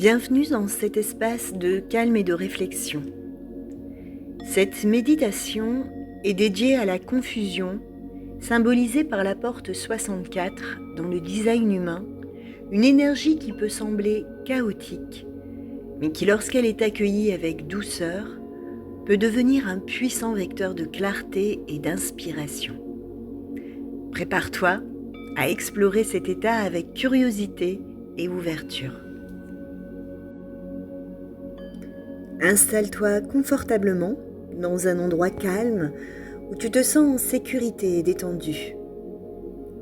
Bienvenue dans cet espace de calme et de réflexion. Cette méditation est dédiée à la confusion, symbolisée par la porte 64 dans le design humain, une énergie qui peut sembler chaotique, mais qui lorsqu'elle est accueillie avec douceur, peut devenir un puissant vecteur de clarté et d'inspiration. Prépare-toi à explorer cet état avec curiosité et ouverture. Installe-toi confortablement dans un endroit calme où tu te sens en sécurité et détendu.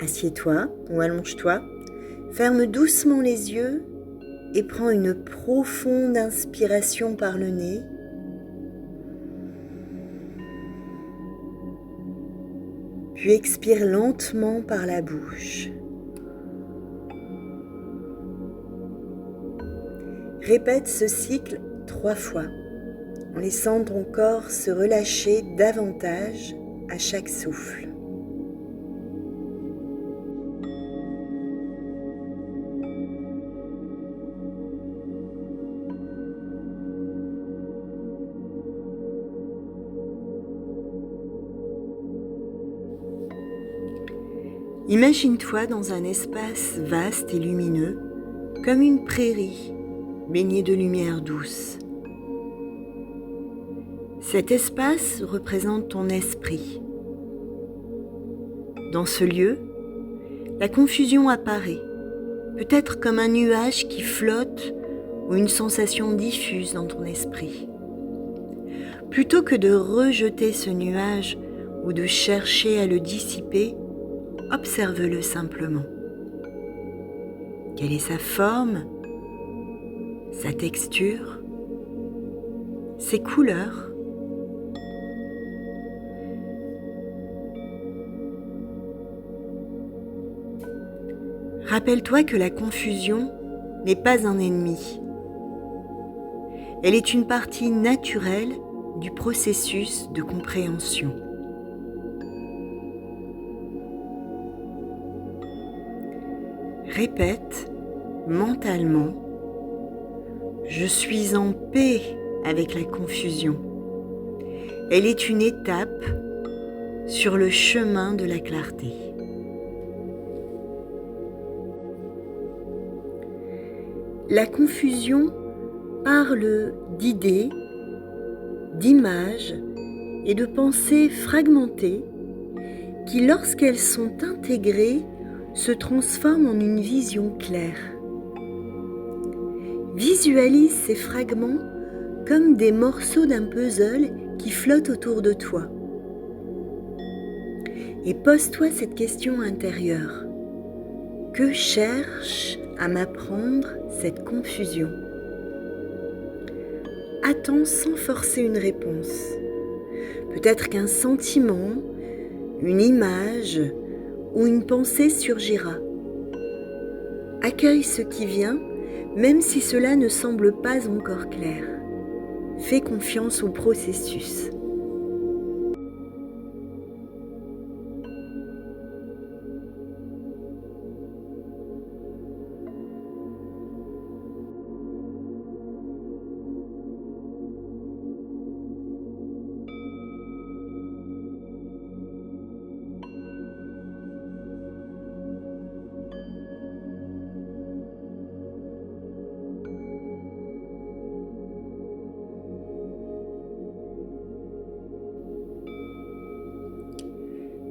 Assieds-toi ou allonge-toi, ferme doucement les yeux et prends une profonde inspiration par le nez. Puis expire lentement par la bouche. Répète ce cycle 3 fois, en laissant ton corps se relâcher davantage à chaque souffle. Imagine-toi dans un espace vaste et lumineux, comme une prairie baignée de lumière douce. Cet espace représente ton esprit. Dans ce lieu, la confusion apparaît, peut-être comme un nuage qui flotte ou une sensation diffuse dans ton esprit. Plutôt que de rejeter ce nuage ou de chercher à le dissiper, observe-le simplement. Quelle est sa forme, sa texture, ses couleurs? Rappelle-toi que la confusion n'est pas un ennemi. Elle est une partie naturelle du processus de compréhension. Répète mentalement « Je suis en paix avec la confusion ». Elle est une étape sur le chemin de la clarté. La confusion parle d'idées, d'images et de pensées fragmentées qui, lorsqu'elles sont intégrées, se transforment en une vision claire. Visualise ces fragments comme des morceaux d'un puzzle qui flottent autour de toi. Et pose-toi cette question intérieure. Que cherche à m'apprendre cette confusion? Attends sans forcer une réponse. Peut-être qu'un sentiment, une image ou une pensée surgira. Accueille ce qui vient, même si cela ne semble pas encore clair. Fais confiance au processus.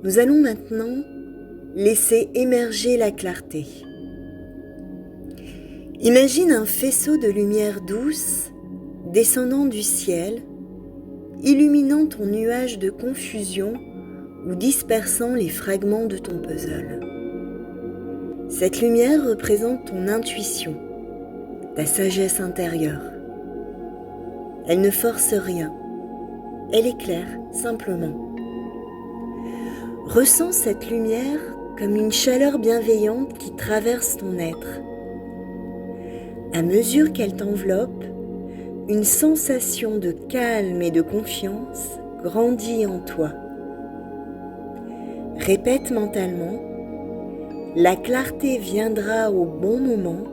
Nous allons maintenant laisser émerger la clarté. Imagine un faisceau de lumière douce descendant du ciel, illuminant ton nuage de confusion ou dispersant les fragments de ton puzzle. Cette lumière représente ton intuition, ta sagesse intérieure. Elle ne force rien, elle éclaire simplement. Ressens cette lumière comme une chaleur bienveillante qui traverse ton être. À mesure qu'elle t'enveloppe, une sensation de calme et de confiance grandit en toi. Répète mentalement « La clarté viendra au bon moment,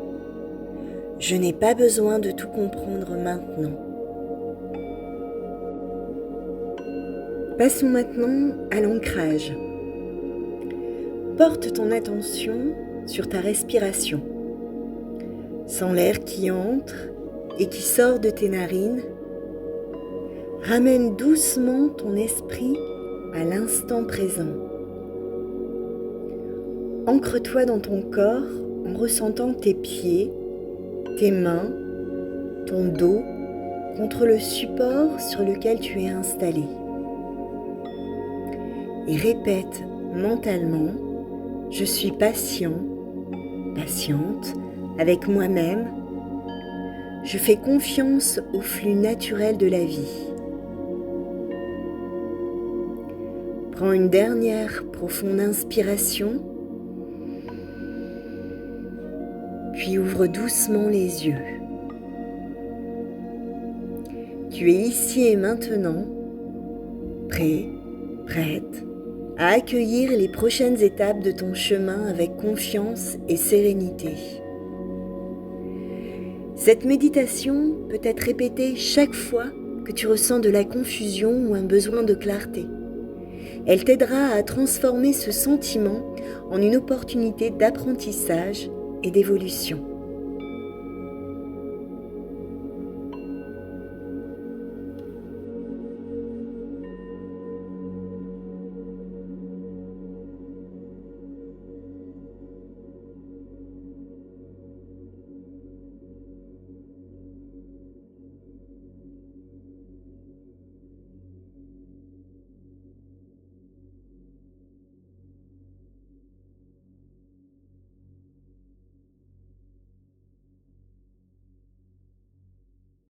Je n'ai pas besoin de tout comprendre maintenant. Passons maintenant à l'ancrage. Porte ton attention sur ta respiration. Sens l'air qui entre et qui sort de tes narines. Ramène doucement ton esprit à l'instant présent. Ancre-toi dans ton corps en ressentant tes pieds, tes mains, ton dos contre le support sur lequel tu es installé. Et répète mentalement: je suis patient, patiente avec moi-même. Je fais confiance au flux naturel de la vie. Prends une dernière profonde inspiration, puis ouvre doucement les yeux. Tu es ici et maintenant, prêt, prête à accueillir les prochaines étapes de ton chemin avec confiance et sérénité. Cette méditation peut être répétée chaque fois que tu ressens de la confusion ou un besoin de clarté. Elle t'aidera à transformer ce sentiment en une opportunité d'apprentissage et d'évolution.